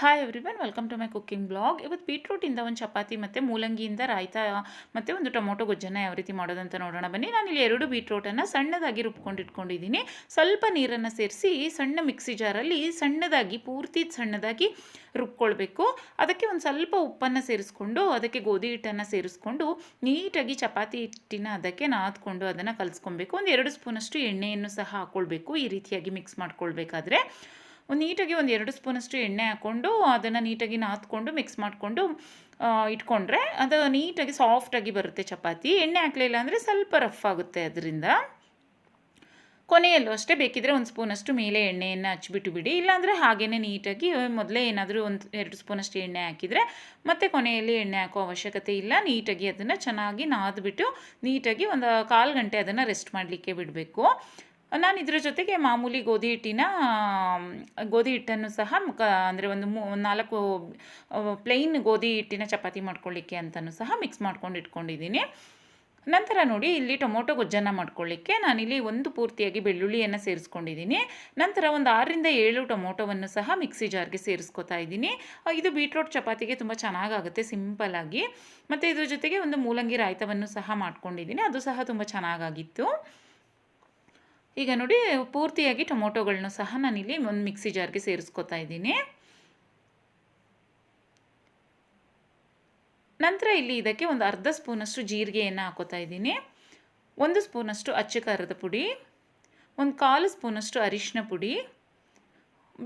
Hi everyone, welcome to my cooking blog. ಇವತ್ತು ಬೀಟ್ರೂಟಿಂದ ಒಂದು ಚಪಾತಿ ಮತ್ತು ಮೂಲಂಗಿಯಿಂದ ರಾಯ್ತ ಮತ್ತು ಒಂದು ಟೊಮೊಟೊ ಗೊಜ್ಜನ್ನು ಯಾವ ರೀತಿ ಮಾಡೋದಂತ ನೋಡೋಣ ಬನ್ನಿ. ನಾನಿಲ್ಲಿ 2 ಬೀಟ್ರೂಟನ್ನು ಸಣ್ಣದಾಗಿ ರುಬ್ಕೊಂಡು ಇಟ್ಕೊಂಡಿದ್ದೀನಿ. ಸ್ವಲ್ಪ ನೀರನ್ನು ಸೇರಿಸಿ ಸಣ್ಣ ಮಿಕ್ಸಿ ಜಾರಲ್ಲಿ ಸಣ್ಣದಾಗಿ ಪೂರ್ತಿ ಸಣ್ಣದಾಗಿ ರುಬ್ಕೊಳ್ಬೇಕು. ಅದಕ್ಕೆ ಒಂದು ಸ್ವಲ್ಪ ಉಪ್ಪನ್ನು ಸೇರಿಸ್ಕೊಂಡು ಅದಕ್ಕೆ ಗೋಧಿ ಹಿಟ್ಟನ್ನು ಸೇರಿಸ್ಕೊಂಡು ನೀಟಾಗಿ ಚಪಾತಿ ಹಿಟ್ಟಿನ ಅದಕ್ಕೆ ನಾದ್ಕೊಂಡು ಅದನ್ನು ಕಲಿಸ್ಕೊಬೇಕು. ಒಂದು 2 ಸ್ಪೂನಷ್ಟು ಎಣ್ಣೆಯನ್ನು ಸಹ ಹಾಕ್ಕೊಳ್ಬೇಕು. ಈ ರೀತಿಯಾಗಿ ಮಿಕ್ಸ್ ಮಾಡ್ಕೊಳ್ಬೇಕಾದ್ರೆ ನೀಟಾಗಿ ಒಂದು 2 ಸ್ಪೂನಷ್ಟು ಎಣ್ಣೆ ಹಾಕ್ಕೊಂಡು ಅದನ್ನು ನೀಟಾಗಿ ನಾದ್ಕೊಂಡು ಮಿಕ್ಸ್ ಮಾಡಿಕೊಂಡು ಇಟ್ಕೊಂಡ್ರೆ ಅದು ನೀಟಾಗಿ ಸಾಫ್ಟಾಗಿ ಬರುತ್ತೆ ಚಪಾತಿ. ಎಣ್ಣೆ ಹಾಕಲಿಲ್ಲ ಅಂದರೆ ಸ್ವಲ್ಪ ರಫ್ ಆಗುತ್ತೆ. ಅದರಿಂದ ಕೊನೆಯಲ್ಲೂ ಅಷ್ಟೇ ಬೇಕಿದ್ರೆ ಒಂದು ಸ್ಪೂನಷ್ಟು ಮೇಲೆ ಎಣ್ಣೆಯನ್ನು ಹಚ್ಬಿಟ್ಟು ಬಿಡಿ. ಇಲ್ಲಾಂದರೆ ಹಾಗೇ ನೀಟಾಗಿ ಮೊದಲೇ ಏನಾದರೂ ಒಂದು 2 ಸ್ಪೂನಷ್ಟು ಎಣ್ಣೆ ಹಾಕಿದರೆ ಮತ್ತು ಕೊನೆಯಲ್ಲಿ ಎಣ್ಣೆ ಹಾಕೋ ಅವಶ್ಯಕತೆ ಇಲ್ಲ. ನೀಟಾಗಿ ಅದನ್ನು ಚೆನ್ನಾಗಿ ನಾದ್ಬಿಟ್ಟು ನೀಟಾಗಿ ಒಂದು 1/4 ಗಂಟೆ ಅದನ್ನು ರೆಸ್ಟ್ ಮಾಡಲಿಕ್ಕೆ ಬಿಡಬೇಕು. ನಾನು ಇದರ ಜೊತೆಗೆ ಮಾಮೂಲಿ ಗೋಧಿ ಹಿಟ್ಟನ್ನು ಸಹ ಅಂದರೆ ಒಂದು 4 ಪ್ಲೈನ್ ಗೋಧಿ ಹಿಟ್ಟಿನ ಚಪಾತಿ ಮಾಡ್ಕೊಳ್ಳಿಕ್ಕೆ ಅಂತಲೂ ಸಹ ಮಿಕ್ಸ್ ಮಾಡ್ಕೊಂಡು ಇಟ್ಕೊಂಡಿದ್ದೀನಿ. ನಂತರ ನೋಡಿ, ಇಲ್ಲಿ ಟೊಮೊಟೊ ಗೊಜ್ಜನ್ನು ಮಾಡ್ಕೊಳ್ಳಿಕ್ಕೆ ನಾನಿಲ್ಲಿ ಒಂದು ಪೂರ್ತಿಯಾಗಿ ಬೆಳ್ಳುಳ್ಳಿಯನ್ನು ಸೇರಿಸ್ಕೊಂಡಿದ್ದೀನಿ. ನಂತರ ಒಂದು 6ರಿಂದ 7 ಟೊಮೊಟೊವನ್ನು ಸಹ ಮಿಕ್ಸಿ ಜಾರ್ಗೆ ಸೇರಿಸ್ಕೊತಾ ಇದ್ದೀನಿ. ಇದು ಬೀಟ್ರೂಟ್ ಚಪಾತಿಗೆ ತುಂಬ ಚೆನ್ನಾಗಾಗುತ್ತೆ ಸಿಂಪಲ್ಲಾಗಿ. ಮತ್ತು ಇದ್ರ ಜೊತೆಗೆ ಒಂದು ಮೂಲಂಗಿ ರಾಯ್ತವನ್ನು ಸಹ ಮಾಡ್ಕೊಂಡಿದ್ದೀನಿ, ಅದು ಸಹ ತುಂಬ ಚೆನ್ನಾಗಾಗಿತ್ತು. ಈಗ ನೋಡಿ, ಪೂರ್ತಿಯಾಗಿ ಟೊಮೊಟೊಗಳನ್ನೂ ಸಹ ನಾನಿಲ್ಲಿ ಒಂದು ಮಿಕ್ಸಿ ಜಾರ್ಗೆ ಸೇರಿಸ್ಕೊತಾ ಇದ್ದೀನಿ. ನಂತರ ಇಲ್ಲಿ ಇದಕ್ಕೆ ಒಂದು ಅರ್ಧ ಸ್ಪೂನಷ್ಟು ಜೀರಿಗೆಯನ್ನು ಹಾಕೋತಾ ಇದ್ದೀನಿ, 1 ಸ್ಪೂನಷ್ಟು ಅಚ್ಚ ಖಾರದ ಪುಡಿ, ಒಂದು 1/4 ಸ್ಪೂನಷ್ಟು ಅರಿಶಿನ ಪುಡಿ,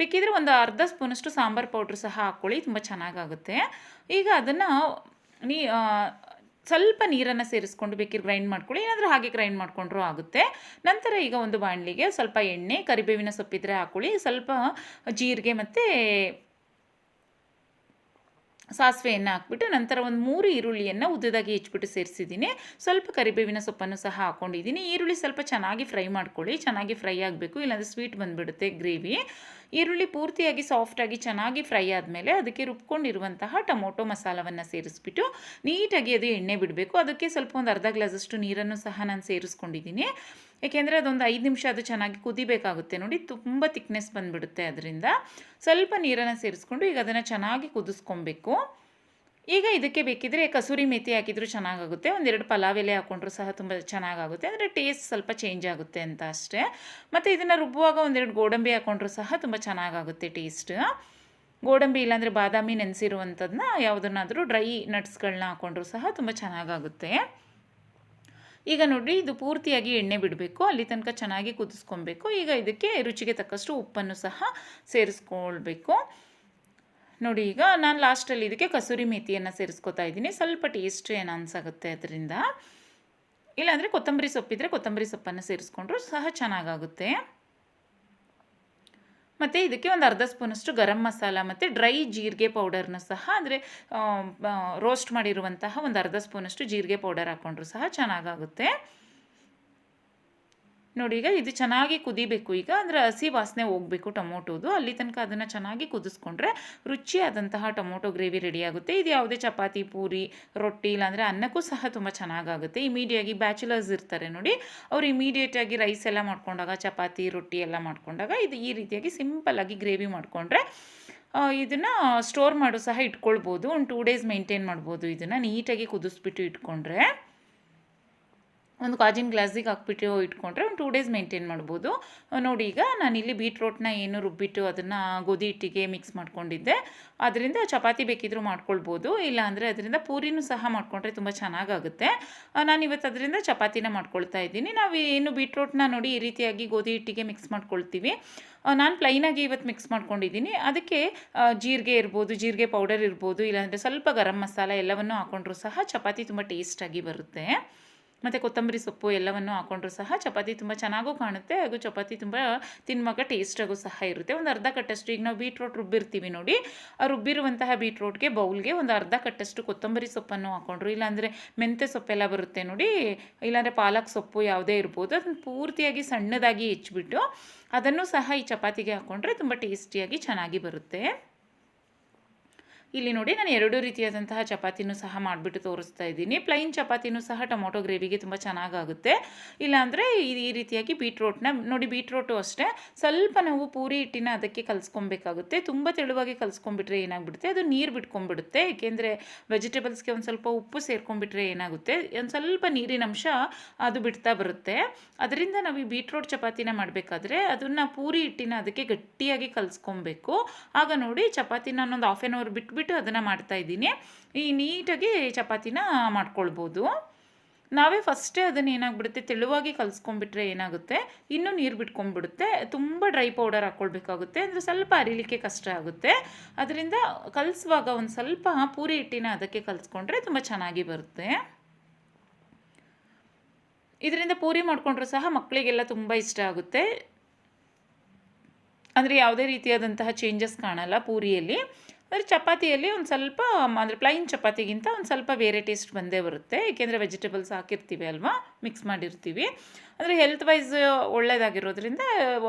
ಬೇಕಿದ್ರೆ ಒಂದು ಅರ್ಧ ಸ್ಪೂನಷ್ಟು ಸಾಂಬಾರು ಪೌಡ್ರ್ ಸಹ ಹಾಕ್ಕೊಳ್ಳಿ, ತುಂಬ ಚೆನ್ನಾಗಾಗುತ್ತೆ. ಈಗ ಅದನ್ನು ಸ್ವಲ್ಪ ನೀರನ್ನು ಸೇರಿಸ್ಕೊಂಡು ಬೇಕಿದ್ರೆ ಗ್ರೈಂಡ್ ಮಾಡ್ಕೊಳ್ಳಿ, ಏನಾದರೂ ಹಾಗೆ ಗ್ರೈಂಡ್ ಮಾಡಿಕೊಂಡ್ರೂ ಆಗುತ್ತೆ. ನಂತರ ಈಗ ಒಂದು ಬಾಣಲಿಗೆ ಸ್ವಲ್ಪ ಎಣ್ಣೆ, ಕರಿಬೇವಿನ ಸೊಪ್ಪಿದ್ರೆ ಹಾಕ್ಕೊಳ್ಳಿ, ಸ್ವಲ್ಪ ಜೀರಿಗೆ ಮತ್ತು ಸಾಸಿವೆಯನ್ನು ಹಾಕ್ಬಿಟ್ಟು ನಂತರ ಒಂದು 3 ಈರುಳ್ಳಿಯನ್ನು ಉದ್ದದಾಗಿ ಹೆಚ್ಚಿಬಿಟ್ಟು ಸೇರಿಸಿದ್ದೀನಿ. ಸ್ವಲ್ಪ ಕರಿಬೇವಿನ ಸೊಪ್ಪನ್ನು ಸಹ ಹಾಕ್ಕೊಂಡಿದ್ದೀನಿ. ಈರುಳ್ಳಿ ಸ್ವಲ್ಪ ಚೆನ್ನಾಗಿ ಫ್ರೈ ಮಾಡ್ಕೊಳ್ಳಿ, ಚೆನ್ನಾಗಿ ಫ್ರೈ ಆಗಬೇಕು, ಇಲ್ಲಾಂದರೆ ಸ್ವೀಟ್ ಬಂದುಬಿಡುತ್ತೆ ಗ್ರೇವಿ. ಈರುಳ್ಳಿ ಪೂರ್ತಿಯಾಗಿ ಸಾಫ್ಟಾಗಿ ಚೆನ್ನಾಗಿ ಫ್ರೈ ಆದಮೇಲೆ ಅದಕ್ಕೆ ರುಬ್ಕೊಂಡಿರುವಂತಹ ಟೊಮೊಟೊ ಮಸಾಲವನ್ನು ಸೇರಿಸ್ಬಿಟ್ಟು ನೀಟಾಗಿ ಅದು ಎಣ್ಣೆ ಬಿಡಬೇಕು. ಅದಕ್ಕೆ ಸ್ವಲ್ಪ ಒಂದು ಅರ್ಧ ಗ್ಲಾಸಷ್ಟು ನೀರನ್ನು ಸಹ ನಾನು ಸೇರಿಸ್ಕೊಂಡಿದ್ದೀನಿ. ಏಕೆಂದರೆ ಅದೊಂದು 5 ನಿಮಿಷ ಅದು ಚೆನ್ನಾಗಿ ಕುದಿಬೇಕಾಗುತ್ತೆ. ನೋಡಿ, ತುಂಬ ತಿಕ್ನೆಸ್ ಬಂದುಬಿಡುತ್ತೆ. ಅದರಿಂದ ಸ್ವಲ್ಪ ನೀರನ್ನು ಸೇರಿಸ್ಕೊಂಡು ಈಗ ಅದನ್ನು ಚೆನ್ನಾಗಿ ಕುದಿಸ್ಕೊಬೇಕು. ಈಗ ಇದಕ್ಕೆ ಬೇಕಿದ್ರೆ ಕಸೂರಿ ಮೇಥಿ ಹಾಕಿದರೂ ಚೆನ್ನಾಗಾಗುತ್ತೆ, 1-2 ಪಲಾವ್ ಎಲೆ ಹಾಕ್ಕೊಂಡ್ರೂ ಸಹ ತುಂಬ ಚೆನ್ನಾಗಾಗುತ್ತೆ. ಅಂದರೆ ಟೇಸ್ಟ್ ಸ್ವಲ್ಪ ಚೇಂಜ್ ಆಗುತ್ತೆ ಅಂತ ಅಷ್ಟೇ. ಮತ್ತು ಇದನ್ನು ರುಬ್ಬುವಾಗ 1-2 ಗೋಡಂಬಿ ಹಾಕ್ಕೊಂಡ್ರೂ ಸಹ ತುಂಬ ಚೆನ್ನಾಗಾಗುತ್ತೆ ಟೇಸ್ಟ್. ಗೋಡಂಬಿ ಇಲ್ಲಾಂದರೆ ಬಾದಾಮಿ ನೆನೆಸಿರುವಂಥದ್ದನ್ನ ಯಾವುದನ್ನಾದರೂ ಡ್ರೈ ನಟ್ಸ್ಗಳನ್ನ ಹಾಕ್ಕೊಂಡ್ರೂ ಸಹ ತುಂಬ ಚೆನ್ನಾಗಾಗುತ್ತೆ. ಈಗ ನೋಡಿ, ಇದು ಪೂರ್ತಿಯಾಗಿ ಎಣ್ಣೆ ಬಿಡಬೇಕು, ಅಲ್ಲಿ ತನಕ ಚೆನ್ನಾಗಿ ಕುದಿಸ್ಕೊಬೇಕು. ಈಗ ಇದಕ್ಕೆ ರುಚಿಗೆ ತಕ್ಕಷ್ಟು ಉಪ್ಪನ್ನು ಸಹ ಸೇರಿಸ್ಕೊಳ್ಬೇಕು. ನೋಡಿ, ಈಗ ನಾನು ಲಾಸ್ಟಲ್ಲಿ ಇದಕ್ಕೆ ಕಸೂರಿ ಮೇಥಿಯನ್ನು ಸೇರಿಸ್ಕೊತಾ ಇದ್ದೀನಿ, ಸ್ವಲ್ಪ ಟೇಸ್ಟ್ ಏನು ಅನ್ಸಾಗುತ್ತೆ ಅದರಿಂದ. ಇಲ್ಲಾಂದರೆ ಕೊತ್ತಂಬರಿ ಸೊಪ್ಪಿದ್ರೆ ಕೊತ್ತಂಬರಿ ಸೊಪ್ಪನ್ನು ಸೇರಿಸ್ಕೊಂಡ್ರೂ ಸಹ ಚೆನ್ನಾಗಾಗುತ್ತೆ. ಮತ್ತು ಇದಕ್ಕೆ ಒಂದು ಅರ್ಧ ಸ್ಪೂನಷ್ಟು ಗರಂ ಮಸಾಲ ಮತ್ತು ಡ್ರೈ ಜೀರಿಗೆ ಪೌಡರ್ನ ಸಹ, ಅಂದರೆ ರೋಸ್ಟ್ ಮಾಡಿರುವಂತಹ ಒಂದು ಅರ್ಧ ಸ್ಪೂನಷ್ಟು ಜೀರಿಗೆ ಪೌಡರ್ ಹಾಕ್ಕೊಂಡ್ರೂ ಸಹ ಚೆನ್ನಾಗಾಗುತ್ತೆ. ನೋಡಿ, ಈಗ ಇದು ಚೆನ್ನಾಗಿ ಕುದಿಬೇಕು. ಈಗ ಅಂದರೆ ಹಸಿ ವಾಸನೆ ಹೋಗಬೇಕು ಟೊಮೊಟೊದು, ಅಲ್ಲಿ ತನಕ ಅದನ್ನು ಚೆನ್ನಾಗಿ ಕುದಿಸ್ಕೊಂಡ್ರೆ ರುಚಿಯಾದಂತಹ ಟೊಮೊಟೊ ಗ್ರೇವಿ ರೆಡಿಯಾಗುತ್ತೆ. ಇದು ಯಾವುದೇ ಚಪಾತಿ, ಪೂರಿ, ರೊಟ್ಟಿ ಇಲ್ಲಾಂದರೆ ಅನ್ನಕ್ಕೂ ಸಹ ತುಂಬ ಚೆನ್ನಾಗಾಗುತ್ತೆ. ಇಮಿಡಿಯಾಗಿ ಬ್ಯಾಚುಲರ್ಸ್ ಇರ್ತಾರೆ ನೋಡಿ, ಅವರು ಇಮಿಡಿಯೇಟಾಗಿ ರೈಸ್ ಎಲ್ಲ ಮಾಡ್ಕೊಂಡಾಗ, ಚಪಾತಿ ರೊಟ್ಟಿ ಎಲ್ಲ ಮಾಡ್ಕೊಂಡಾಗ ಇದು ಈ ರೀತಿಯಾಗಿ ಸಿಂಪಲ್ಲಾಗಿ ಗ್ರೇವಿ ಮಾಡಿಕೊಂಡ್ರೆ ಇದನ್ನು ಸ್ಟೋರ್ ಮಾಡು ಸಹ ಇಟ್ಕೊಳ್ಬೋದು. ಒಂದು 2 ಡೇಸ್ ಮೇಂಟೈನ್ ಮಾಡ್ಬೋದು. ಇದನ್ನು ನೀಟಾಗಿ ಕುದಿಸ್ಬಿಟ್ಟು ಇಟ್ಕೊಂಡ್ರೆ, ಒಂದು ಗಾಜಿನ ಗ್ಲಾಸಿಗೆ ಹಾಕ್ಬಿಟ್ಟು ಇಟ್ಕೊಂಡ್ರೆ ಒಂದು 2 ಡೇಸ್ ಮೇಂಟೈನ್ ಮಾಡ್ಬೋದು. ನೋಡಿ, ಈಗ ನಾನಿಲ್ಲಿ ಬೀಟ್ರೋಟ್ನ ಏನು ರುಬ್ಬಿಟ್ಟು ಅದನ್ನು ಗೋಧಿ ಹಿಟ್ಟಿಗೆ ಮಿಕ್ಸ್ ಮಾಡ್ಕೊಂಡಿದ್ದೆ, ಅದರಿಂದ ಚಪಾತಿ ಬೇಕಿದ್ರೂ ಮಾಡ್ಕೊಳ್ಬೋದು, ಇಲ್ಲಾಂದರೆ ಅದರಿಂದ ಪೂರಿನೂ ಸಹ ಮಾಡಿಕೊಂಡ್ರೆ ತುಂಬ ಚೆನ್ನಾಗಾಗುತ್ತೆ. ನಾನಿವತ್ತು ಅದರಿಂದ ಚಪಾತಿನ ಮಾಡ್ಕೊಳ್ತಾ ಇದ್ದೀನಿ. ನಾವು ಏನು ಬೀಟ್ರೋಟ್ನ ನೋಡಿ ಈ ರೀತಿಯಾಗಿ ಗೋಧಿ ಹಿಟ್ಟಿಗೆ ಮಿಕ್ಸ್ ಮಾಡ್ಕೊಳ್ತೀವಿ. ನಾನು ಪ್ಲೈನಾಗಿ ಇವತ್ತು ಮಿಕ್ಸ್ ಮಾಡ್ಕೊಂಡಿದ್ದೀನಿ. ಅದಕ್ಕೆ ಜೀರಿಗೆ ಇರ್ಬೋದು, ಜೀರಿಗೆ ಪೌಡರ್ ಇರ್ಬೋದು, ಇಲ್ಲಾಂದರೆ ಸ್ವಲ್ಪ ಗರಂ ಮಸಾಲ ಎಲ್ಲವನ್ನೂ ಹಾಕ್ಕೊಂಡ್ರೂ ಸಹ ಚಪಾತಿ ತುಂಬ ಟೇಸ್ಟಾಗಿ ಬರುತ್ತೆ. ಮತ್ತು ಕೊತ್ತಂಬರಿ ಸೊಪ್ಪು ಎಲ್ಲವನ್ನು ಹಾಕ್ಕೊಂಡ್ರೂ ಸಹ ಚಪಾತಿ ತುಂಬ ಚೆನ್ನಾಗೂ ಕಾಣುತ್ತೆ, ಹಾಗೂ ಚಪಾತಿ ತುಂಬ ತಿನ್ನುವಾಗ ಟೇಸ್ಟಾಗೂ ಸಹ ಇರುತ್ತೆ. ಒಂದು ಅರ್ಧ ಕಟ್ಟಷ್ಟು, ಈಗ ನಾವು ಬೀಟ್ರೋಟ್ ರುಬ್ಬಿರ್ತೀವಿ ನೋಡಿ, ಆ ರುಬ್ಬಿರುವಂತಹ ಬೀಟ್ರೋಟ್ಗೆ ಬೌಲ್ಗೆ ಒಂದು ಅರ್ಧ ಕಟ್ಟಷ್ಟು ಕೊತ್ತಂಬರಿ ಸೊಪ್ಪನ್ನು ಹಾಕ್ಕೊಂಡ್ರು, ಇಲ್ಲಾಂದರೆ ಮೆಂತ್ಯ ಸೊಪ್ಪೆಲ್ಲ ಬರುತ್ತೆ ನೋಡಿ, ಇಲ್ಲಾಂದರೆ ಪಾಲಕ್ ಸೊಪ್ಪು ಯಾವುದೇ ಇರ್ಬೋದು, ಅದನ್ನು ಪೂರ್ತಿಯಾಗಿ ಸಣ್ಣದಾಗಿ ಹೆಚ್ಚಿಬಿಟ್ಟು ಅದನ್ನು ಸಹ ಈ ಚಪಾತಿಗೆ ಹಾಕ್ಕೊಂಡ್ರೆ ತುಂಬ ಟೇಸ್ಟಿಯಾಗಿ ಚೆನ್ನಾಗಿ ಬರುತ್ತೆ. ಇಲ್ಲಿ ನೋಡಿ ನಾನು 2 ರೀತಿಯಾದಂತಹ ಚಪಾತಿನೂ ಸಹ ಮಾಡಿಬಿಟ್ಟು ತೋರಿಸ್ತಾ ಇದ್ದೀನಿ. ಪ್ಲೈನ್ ಚಪಾತಿನೂ ಸಹ ಟೊಮೊಟೊ ಗ್ರೇವಿಗೆ ತುಂಬ ಚೆನ್ನಾಗಾಗುತ್ತೆ. ಇಲ್ಲಾಂದರೆ ಈ ರೀತಿಯಾಗಿ ಬೀಟ್ರೋಟ್ನ ನೋಡಿ, ಬೀಟ್ರೋಟು ಅಷ್ಟೇ ಸ್ವಲ್ಪ ನಾವು ಪೂರಿ ಹಿಟ್ಟಿನ ಅದಕ್ಕೆ ಕಲಿಸ್ಕೊಬೇಕಾಗುತ್ತೆ. ತುಂಬ ತೆಳುವಾಗಿ ಕಲಿಸ್ಕೊಂಡ್ಬಿಟ್ರೆ ಏನಾಗ್ಬಿಡುತ್ತೆ, ಅದು ನೀರು ಬಿಟ್ಕೊಂಡ್ಬಿಡುತ್ತೆ. ಏಕೆಂದರೆ ವೆಜಿಟೇಬಲ್ಸ್ಗೆ ಒಂದು ಸ್ವಲ್ಪ ಉಪ್ಪು ಸೇರ್ಕೊಂಡ್ಬಿಟ್ರೆ ಏನಾಗುತ್ತೆ, ಒಂದು ಸ್ವಲ್ಪ ನೀರಿನ ಅಂಶ ಅದು ಬಿಡ್ತಾ ಬರುತ್ತೆ. ಅದರಿಂದ ನಾವು ಈ ಬೀಟ್ರೋಟ್ ಚಪಾತಿನ ಮಾಡಬೇಕಾದ್ರೆ ಅದನ್ನು ಪೂರಿ ಹಿಟ್ಟಿನ ಅದಕ್ಕೆ ಗಟ್ಟಿಯಾಗಿ ಕಲಿಸ್ಕೊಬೇಕು. ಆಗ ನೋಡಿ ಚಪಾತಿನ ನಾನೊಂದು ಹಾಫ್ ಆನ್ ಅವರ್ ಬಿಟ್ಬಿಟ್ಟು ಅದನ್ನು ಮಾಡ್ತಾಯಿದ್ದೀನಿ. ಈ ನೀಟಾಗಿ ಚಪಾತಿನ ಮಾಡ್ಕೊಳ್ಬೋದು. ನಾವೇ ಫಸ್ಟೇ ಅದನ್ನು ಏನಾಗ್ಬಿಡುತ್ತೆ, ತೆಳುವಾಗಿ ಕಲಿಸ್ಕೊಂಡ್ಬಿಟ್ರೆ ಏನಾಗುತ್ತೆ, ಇನ್ನೂ ನೀರು ಬಿಟ್ಕೊಂಡ್ಬಿಡುತ್ತೆ. ತುಂಬ ಡ್ರೈ ಪೌಡರ್ ಹಾಕ್ಕೊಳ್ಬೇಕಾಗುತ್ತೆ, ಅಂದರೆ ಸ್ವಲ್ಪ ಅರಿಲಿಕ್ಕೆ ಕಷ್ಟ ಆಗುತ್ತೆ. ಅದರಿಂದ ಕಲಿಸುವಾಗ ಒಂದು ಸ್ವಲ್ಪ ಪೂರಿ ಹಿಟ್ಟಿನ ಅದಕ್ಕೆ ಕಲಿಸ್ಕೊಂಡ್ರೆ ತುಂಬ ಚೆನ್ನಾಗಿ ಬರುತ್ತೆ. ಇದರಿಂದ ಪೂರಿ ಮಾಡಿಕೊಂಡ್ರೂ ಸಹ ಮಕ್ಕಳಿಗೆಲ್ಲ ತುಂಬ ಇಷ್ಟ ಆಗುತ್ತೆ. ಅಂದರೆ ಯಾವುದೇ ರೀತಿಯಾದಂತಹ ಚೇಂಜಸ್ ಕಾಣಲ್ಲ ಪೂರಿಯಲ್ಲಿ. ಆದರೆ ಚಪಾತಿಯಲ್ಲಿ ಒಂದು ಸ್ವಲ್ಪ ಅಂದರೆ ಪ್ಲೈನ್ ಚಪಾತಿಗಿಂತ ಒಂದು ಸ್ವಲ್ಪ ಬೇರೆ ಟೇಸ್ಟ್ ಬಂದೇ ಬರುತ್ತೆ. ಏಕೆಂದರೆ ವೆಜಿಟೇಬಲ್ಸ್ ಹಾಕಿರ್ತೀವಿ ಅಲ್ವಾ, ಮಿಕ್ಸ್ ಮಾಡಿರ್ತೀವಿ. ಅಂದರೆ ಹೆಲ್ತ್ ವೈಸ್ ಒಳ್ಳೆಯದಾಗಿರೋದ್ರಿಂದ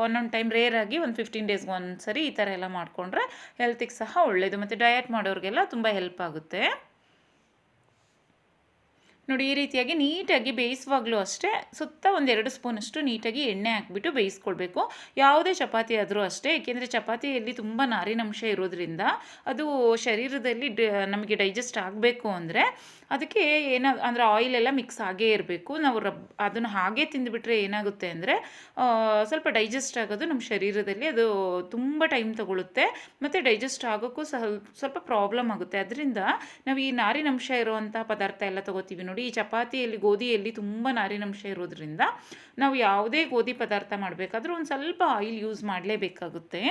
ಒಂದೊಂದು ಟೈಮ್ ರೇರಾಗಿ ಒಂದು 15 ಡೇಸ್ಗೆ ಒಂದು ಸರಿ ಈ ಥರ ಎಲ್ಲ ಮಾಡಿಕೊಂಡ್ರೆ ಹೆಲ್ತಿಗೆ ಸಹ ಒಳ್ಳೆಯದು. ಮತ್ತು ಡಯಟ್ ಮಾಡೋರಿಗೆಲ್ಲ ತುಂಬ ಹೆಲ್ಪ್ ಆಗುತ್ತೆ. ನೋಡಿ, ಈ ರೀತಿಯಾಗಿ ನೀಟಾಗಿ ಬೇಯಿಸುವಾಗಲೂ ಅಷ್ಟೇ ಸುತ್ತ ಒಂದು 2 ಸ್ಪೂನಷ್ಟು ನೀಟಾಗಿ ಎಣ್ಣೆ ಹಾಕಿಬಿಟ್ಟು ಬೇಯಿಸ್ಕೊಳ್ಬೇಕು. ಯಾವುದೇ ಚಪಾತಿ ಆದರೂ ಅಷ್ಟೇ, ಏಕೆಂದರೆ ಚಪಾತಿಯಲ್ಲಿ ತುಂಬ ನಾರಿನಂಶ ಇರೋದ್ರಿಂದ ಅದು ಶರೀರದಲ್ಲಿ ನಮಗೆ ಡೈಜೆಸ್ಟ್ ಆಗಬೇಕು ಅಂದರೆ ಅದಕ್ಕೆ ಅಂದರೆ ಆಯಿಲೆಲ್ಲ ಮಿಕ್ಸ್ ಆಗೇ ಇರಬೇಕು. ನಾವು ಅದನ್ನು ಹಾಗೇ ತಿಂದುಬಿಟ್ರೆ ಏನಾಗುತ್ತೆ ಅಂದರೆ ಸ್ವಲ್ಪ ಡೈಜೆಸ್ಟ್ ಆಗೋದು ನಮ್ಮ ಶರೀರದಲ್ಲಿ ಅದು ತುಂಬ ಟೈಮ್ ತಗೊಳುತ್ತೆ ಮತ್ತು ಡೈಜೆಸ್ಟ್ ಆಗೋಕ್ಕೂ ಸ್ವಲ್ಪ ಪ್ರಾಬ್ಲಮ್ ಆಗುತ್ತೆ. ಅದರಿಂದ ನಾವು ಈ ನಾರಿನಂಶ ಇರುವಂಥ ಪದಾರ್ಥ ಎಲ್ಲ ತಗೋತೀವಿ ನೋಡಿ. ಈ ಚಪಾತಿಯಲ್ಲಿ ಗೋಧಿಯಲ್ಲಿ ತುಂಬ ನಾರಿನಂಶ ಇರೋದ್ರಿಂದ ನಾವು ಯಾವುದೇ ಗೋಧಿ ಪದಾರ್ಥ ಮಾಡಬೇಕಾದ್ರೂ ಒಂದು ಸ್ವಲ್ಪ ಆಯಿಲ್ ಯೂಸ್ ಮಾಡಲೇಬೇಕಾಗುತ್ತೆ.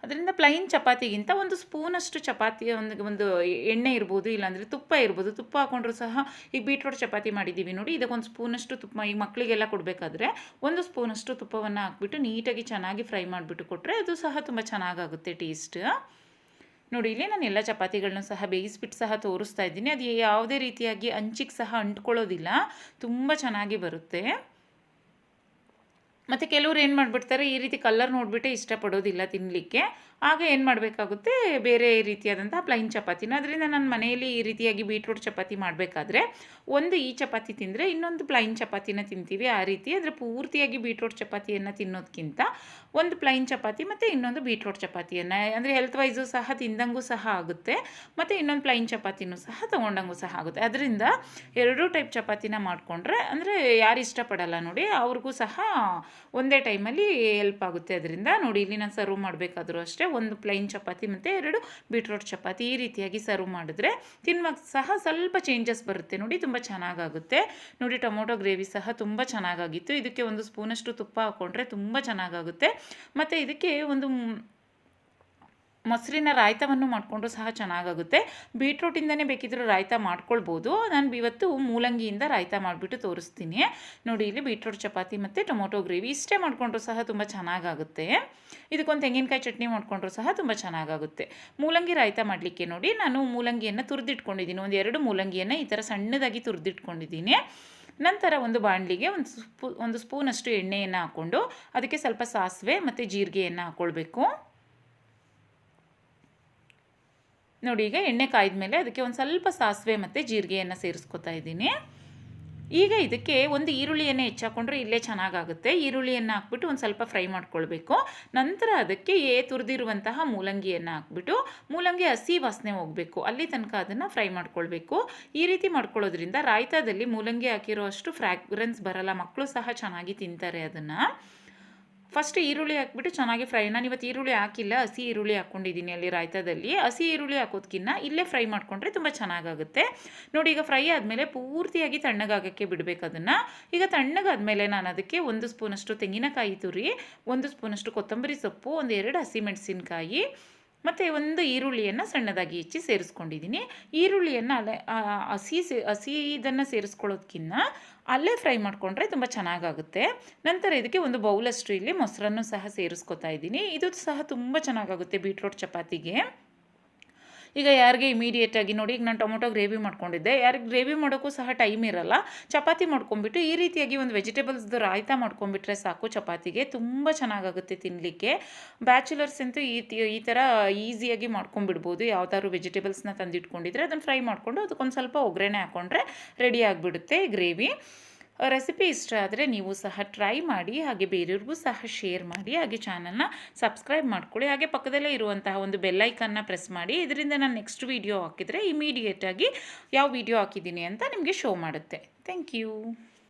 ಅದರಿಂದ ಪ್ಲೈನ್ ಚಪಾತಿಗಿಂತ ಒಂದು ಸ್ಪೂನಷ್ಟು ಚಪಾತಿ ಒಂದು ಎಣ್ಣೆ ಇರ್ಬೋದು, ಇಲ್ಲಾಂದರೆ ತುಪ್ಪ ಇರ್ಬೋದು. ತುಪ್ಪ ಹಾಕೊಂಡ್ರೂ ಸಹ ಈಗ ಬೀಟ್ರೋಟ್ ಚಪಾತಿ ಮಾಡಿದ್ದೀವಿ ನೋಡಿ, ಇದಕ್ಕೊಂದು ಸ್ಪೂನಷ್ಟು ತುಪ್ಪ ಈಗ ಮಕ್ಕಳಿಗೆಲ್ಲ ಕೊಡಬೇಕಾದ್ರೆ ಒಂದು ಸ್ಪೂನಷ್ಟು ತುಪ್ಪವನ್ನು ಹಾಕ್ಬಿಟ್ಟು ನೀಟಾಗಿ ಚೆನ್ನಾಗಿ ಫ್ರೈ ಮಾಡಿಬಿಟ್ಟು ಕೊಟ್ಟರೆ ಅದು ಸಹ ತುಂಬ ಚೆನ್ನಾಗಾಗುತ್ತೆ ಟೇಸ್ಟ್. ನೋಡಿ, ಇಲ್ಲಿ ನಾನು ಎಲ್ಲ ಚಪಾತಿಗಳನ್ನೂ ಸಹ ಬೇಯಿಸ್ಬಿಟ್ಟು ಸಹ ತೋರಿಸ್ತಾ ಇದ್ದೀನಿ. ಅದು ಯಾವುದೇ ರೀತಿಯಾಗಿ ಅಂಚಿಗೆ ಸಹ ಅಂಟ್ಕೊಳ್ಳೋದಿಲ್ಲ, ತುಂಬ ಚೆನ್ನಾಗಿ ಬರುತ್ತೆ. ಮತ್ತು ಕೆಲವ್ರು ಏನು ಮಾಡಿಬಿಡ್ತಾರೆ, ಈ ರೀತಿ ಕಲರ್ ನೋಡಿಬಿಟ್ಟೆ ಇಷ್ಟಪಡೋದಿಲ್ಲ ತಿನ್ನಲಿಕ್ಕೆ. ಆಗ ಏನು ಮಾಡಬೇಕಾಗುತ್ತೆ, ಬೇರೆ ರೀತಿಯಾದಂಥ ಪ್ಲೈನ್ ಚಪಾತಿನ. ಅದರಿಂದ ನಾನು ಮನೆಯಲ್ಲಿ ಈ ರೀತಿಯಾಗಿ ಬೀಟ್ರೂಟ್ ಚಪಾತಿ ಮಾಡಬೇಕಾದ್ರೆ ಒಂದು ಈ ಚಪಾತಿ ತಿಂದರೆ ಇನ್ನೊಂದು ಪ್ಲೈನ್ ಚಪಾತಿನ ತಿಂತೀವಿ. ಆ ರೀತಿ ಅಂದರೆ ಪೂರ್ತಿಯಾಗಿ ಬೀಟ್ರೂಟ್ ಚಪಾತಿಯನ್ನು ತಿನ್ನೋದಕ್ಕಿಂತ ಒಂದು ಪ್ಲೈನ್ ಚಪಾತಿ ಮತ್ತು ಇನ್ನೊಂದು ಬೀಟ್ರೂಟ್ ಚಪಾತಿಯನ್ನು, ಅಂದರೆ ಹೆಲ್ತ್ ವೈಸು ಸಹ ತಿಂದಂಗೂ ಸಹ ಆಗುತ್ತೆ ಮತ್ತು ಇನ್ನೊಂದು ಪ್ಲೈನ್ ಚಪಾತಿನೂ ಸಹ ತೊಗೊಂಡಂಗೂ ಸಹ ಆಗುತ್ತೆ. ಅದರಿಂದ 2 ಟೈಪ್ ಚಪಾತಿನ ಮಾಡಿಕೊಂಡ್ರೆ ಅಂದರೆ ಯಾರು ಇಷ್ಟಪಡಲ್ಲ ನೋಡಿ ಅವ್ರಿಗೂ ಸಹ ಒಂದೇ ಟೈಮಲ್ಲಿ ಹೆಲ್ಪ್ ಆಗುತ್ತೆ. ಅದರಿಂದ ನೋಡಿ, ಇಲ್ಲಿ ನಾನು ಸರ್ವ್ ಮಾಡಬೇಕಾದ್ರೂ ಅಷ್ಟೇ ಒಂದು ಪ್ಲೈನ್ ಚಪಾತಿ ಮತ್ತು 2 ಬೀಟ್ರೂಟ್ ಚಪಾತಿ ಈ ರೀತಿಯಾಗಿ ಸರ್ವ್ ಮಾಡಿದ್ರೆ ತಿನ್ನುವಾಗ ಸಹ ಸ್ವಲ್ಪ ಚೇಂಜಸ್ ಬರುತ್ತೆ ನೋಡಿ, ತುಂಬ ಚೆನ್ನಾಗಾಗುತ್ತೆ. ನೋಡಿ, ಟೊಮೊಟೊ ಗ್ರೇವಿ ಸಹ ತುಂಬ ಚೆನ್ನಾಗಾಗಿತ್ತು. ಇದಕ್ಕೆ ಒಂದು ಸ್ಪೂನಷ್ಟು ತುಪ್ಪ ಹಾಕ್ಕೊಂಡ್ರೆ ತುಂಬ ಚೆನ್ನಾಗಾಗುತ್ತೆ. ಮತ್ತು ಇದಕ್ಕೆ ಒಂದು ಮೊಸರಿನ ರಾಯ್ತವನ್ನು ಮಾಡಿಕೊಂಡ್ರೂ ಸಹ ಚೆನ್ನಾಗಾಗುತ್ತೆ. ಬೀಟ್ರೂಟಿಂದನೇ ಬೇಕಿದ್ದರೂ ರಾಯ್ತ ಮಾಡ್ಕೊಳ್ಬೋದು. ನಾನು ಇವತ್ತು ಮೂಲಂಗಿಯಿಂದ ರಾಯ್ತ ಮಾಡಿಬಿಟ್ಟು ತೋರಿಸ್ತೀನಿ. ನೋಡಿ, ಇಲ್ಲಿ ಬೀಟ್ರೂಟ್ ಚಪಾತಿ ಮತ್ತು ಟೊಮೊಟೊ ಗ್ರೇವಿ ಇಷ್ಟೇ ಮಾಡಿಕೊಂಡ್ರೂ ಸಹ ತುಂಬ ಚೆನ್ನಾಗಾಗುತ್ತೆ. ಇದಕ್ಕೊಂದು ತೆಂಗಿನಕಾಯಿ ಚಟ್ನಿ ಮಾಡಿಕೊಂಡ್ರೂ ಸಹ ತುಂಬ ಚೆನ್ನಾಗಾಗುತ್ತೆ. ಮೂಲಂಗಿ ರಾಯ್ತ ಮಾಡಲಿಕ್ಕೆ ನೋಡಿ, ನಾನು ಮೂಲಂಗಿಯನ್ನು ತುರಿದಿಟ್ಕೊಂಡಿದ್ದೀನಿ. ಒಂದು 2 ಮೂಲಂಗಿಯನ್ನು ಈ ಥರ ಸಣ್ಣದಾಗಿ ತುರಿದಿಟ್ಕೊಂಡಿದ್ದೀನಿ. ನಂತರ ಒಂದು ಬಾಣಲಿಗೆ ಒಂದು ಸ್ಪೂನಷ್ಟು ಎಣ್ಣೆಯನ್ನು ಹಾಕ್ಕೊಂಡು ಅದಕ್ಕೆ ಸ್ವಲ್ಪ ಸಾಸಿವೆ ಮತ್ತು ಜೀರಿಗೆಯನ್ನು ಹಾಕ್ಕೊಳ್ಬೇಕು. ನೋಡಿ, ಈಗ ಎಣ್ಣೆ ಕಾಯ್ದ ಮೇಲೆ ಅದಕ್ಕೆ ಒಂದು ಸ್ವಲ್ಪ ಸಾಸಿವೆ ಮತ್ತು ಜೀರಿಗೆಯನ್ನು ಸೇರಿಸ್ಕೊತಾ ಇದ್ದೀನಿ. ಈಗ ಇದಕ್ಕೆ ಒಂದು ಈರುಳ್ಳಿಯನ್ನು ಹೆಚ್ಚಾಕೊಂಡ್ರೆ ಇಲ್ಲೇ ಚೆನ್ನಾಗಾಗುತ್ತೆ. ಈರುಳ್ಳಿಯನ್ನು ಹಾಕ್ಬಿಟ್ಟು ಒಂದು ಸ್ವಲ್ಪ ಫ್ರೈ ಮಾಡ್ಕೊಳ್ಬೇಕು. ನಂತರ ಅದಕ್ಕೆ ತುರಿದಿರುವಂತಹ ಮೂಲಂಗಿಯನ್ನು ಹಾಕ್ಬಿಟ್ಟು ಮೂಲಂಗಿ ಹಸಿ ವಾಸನೆ ಹೋಗಬೇಕು ಅಲ್ಲಿ ತನಕ ಅದನ್ನು ಫ್ರೈ ಮಾಡ್ಕೊಳ್ಬೇಕು. ಈ ರೀತಿ ಮಾಡ್ಕೊಳ್ಳೋದ್ರಿಂದ ರಾಯ್ತದಲ್ಲಿ ಮೂಲಂಗಿ ಹಾಕಿರೋ ಅಷ್ಟು ಫ್ರಾಗ್ರೆನ್ಸ್ ಬರಲ್ಲ, ಮಕ್ಕಳು ಸಹ ಚೆನ್ನಾಗಿ ತಿಂತಾರೆ ಅದನ್ನು. ಫಸ್ಟ್ ಈರುಳ್ಳಿ ಹಾಕ್ಬಿಟ್ಟು ಚೆನ್ನಾಗಿ ಫ್ರೈ, ನಾನು ಇವತ್ತು ಈರುಳ್ಳಿ ಹಾಕಿಲ್ಲ, ಹಸಿ ಈರುಳ್ಳಿ ಹಾಕ್ಕೊಂಡಿದ್ದೀನಿ ಅಲ್ಲಿ ರಾಯ್ತದಲ್ಲಿ. ಹಸಿ ಈರುಳ್ಳಿ ಹಾಕೋದಕ್ಕಿಂತ ಇಲ್ಲೇ ಫ್ರೈ ಮಾಡಿಕೊಂಡ್ರೆ ತುಂಬ ಚೆನ್ನಾಗಾಗುತ್ತೆ. ನೋಡಿ, ಈಗ ಫ್ರೈ ಆದಮೇಲೆ ಪೂರ್ತಿಯಾಗಿ ತಣ್ಣಗಾಗೋಕ್ಕೆ ಬಿಡಬೇಕು ಅದನ್ನು. ಈಗ ತಣ್ಣಗಾದಮೇಲೆ ನಾನು ಅದಕ್ಕೆ 1 ಸ್ಪೂನಷ್ಟು ತೆಂಗಿನಕಾಯಿ ತುರಿ, 1 ಸ್ಪೂನಷ್ಟು ಕೊತ್ತಂಬರಿ ಸೊಪ್ಪು, ಒಂದು 2 ಹಸಿಮೆಣಸಿನ್ಕಾಯಿ ಮತ್ತು ಒಂದು ಈರುಳ್ಳಿಯನ್ನು ಸಣ್ಣದಾಗಿ ಹೆಚ್ಚಿ ಸೇರಿಸ್ಕೊಂಡಿದ್ದೀನಿ. ಈರುಳ್ಳಿಯನ್ನು ಹಸಿ ಇದನ್ನು ಸೇರಿಸ್ಕೊಳ್ಳೋದಕ್ಕಿಂತ ಅಲ್ಲೇ ಫ್ರೈ ಮಾಡಿಕೊಂಡ್ರೆ ತುಂಬ ಚೆನ್ನಾಗಾಗುತ್ತೆ. ನಂತರ ಇದಕ್ಕೆ ಒಂದು ಬೌಲಷ್ಟು ಇಲ್ಲಿ ಮೊಸರನ್ನು ಸಹ ಸೇರಿಸ್ಕೊತಾ ಇದ್ದೀನಿ. ಇದು ಸಹ ತುಂಬ ಚೆನ್ನಾಗಾಗುತ್ತೆ ಬೀಟ್ರೂಟ್ ಚಪಾತಿಗೆ. ಈಗ ಯಾರಿಗೆ ಇಮಿಡಿಯೇಟಾಗಿ ನೋಡಿ, ಈಗ ನಾನು ಟೊಮೊಟೊ ಗ್ರೇವಿ ಮಾಡ್ಕೊಂಡಿದ್ದೆ, ಯಾರಿಗೆ ಗ್ರೇವಿ ಮಾಡೋಕ್ಕೂ ಸಹ ಟೈಮ್ ಇರಲ್ಲ, ಚಪಾತಿ ಮಾಡ್ಕೊಂಬಿಟ್ಟು ಈ ರೀತಿಯಾಗಿ ಒಂದು ವೆಜಿಟೇಬಲ್ಸ್ದು ರಾಯ್ತ ಮಾಡ್ಕೊಂಬಿಟ್ರೆ ಸಾಕು, ಚಪಾತಿಗೆ ತುಂಬ ಚೆನ್ನಾಗಾಗುತ್ತೆ ತಿನ್ನಲಿಕ್ಕೆ. ಬ್ಯಾಚುಲರ್ಸ್ ಅಂತೂ ಈ ಥರ ಈಸಿಯಾಗಿ ಮಾಡ್ಕೊಂಬಿಡ್ಬೋದು. ಯಾವ್ದಾದ್ರು ವೆಜಿಟೇಬಲ್ಸ್ನ ತಂದಿಟ್ಕೊಂಡಿದ್ರೆ ಅದನ್ನು ಫ್ರೈ ಮಾಡಿಕೊಂಡು ಅದಕ್ಕೊಂದು ಸ್ವಲ್ಪ ಒಗ್ಗರಣೆ ಹಾಕ್ಕೊಂಡ್ರೆ ರೆಡಿ ಆಗಿಬಿಡುತ್ತೆ ಗ್ರೇವಿ. ರೆಸಿಪಿ ಇಷ್ಟ ಆದರೆ ನೀವು ಸಹ ಟ್ರೈ ಮಾಡಿ, ಹಾಗೆ ಬೇರೆಯವ್ರಿಗೂ ಸಹ ಶೇರ್ ಮಾಡಿ, ಹಾಗೆ ಚಾನಲ್ನ ಸಬ್ಸ್ಕ್ರೈಬ್ ಮಾಡ್ಕೊಳ್ಳಿ. ಹಾಗೆ ಪಕ್ಕದಲ್ಲೇ ಇರುವಂತಹ ಒಂದು ಬೆಲ್ಲೈಕನ್ನ ಪ್ರೆಸ್ ಮಾಡಿ, ಇದರಿಂದ ನಾನು ನೆಕ್ಸ್ಟ್ ವೀಡಿಯೋ ಹಾಕಿದರೆ ಇಮಿಡಿಯೇಟಾಗಿ ಯಾವ ವೀಡಿಯೋ ಹಾಕಿದ್ದೀನಿ ಅಂತ ನಿಮಗೆ ಶೋ ಮಾಡುತ್ತೆ. Thank you.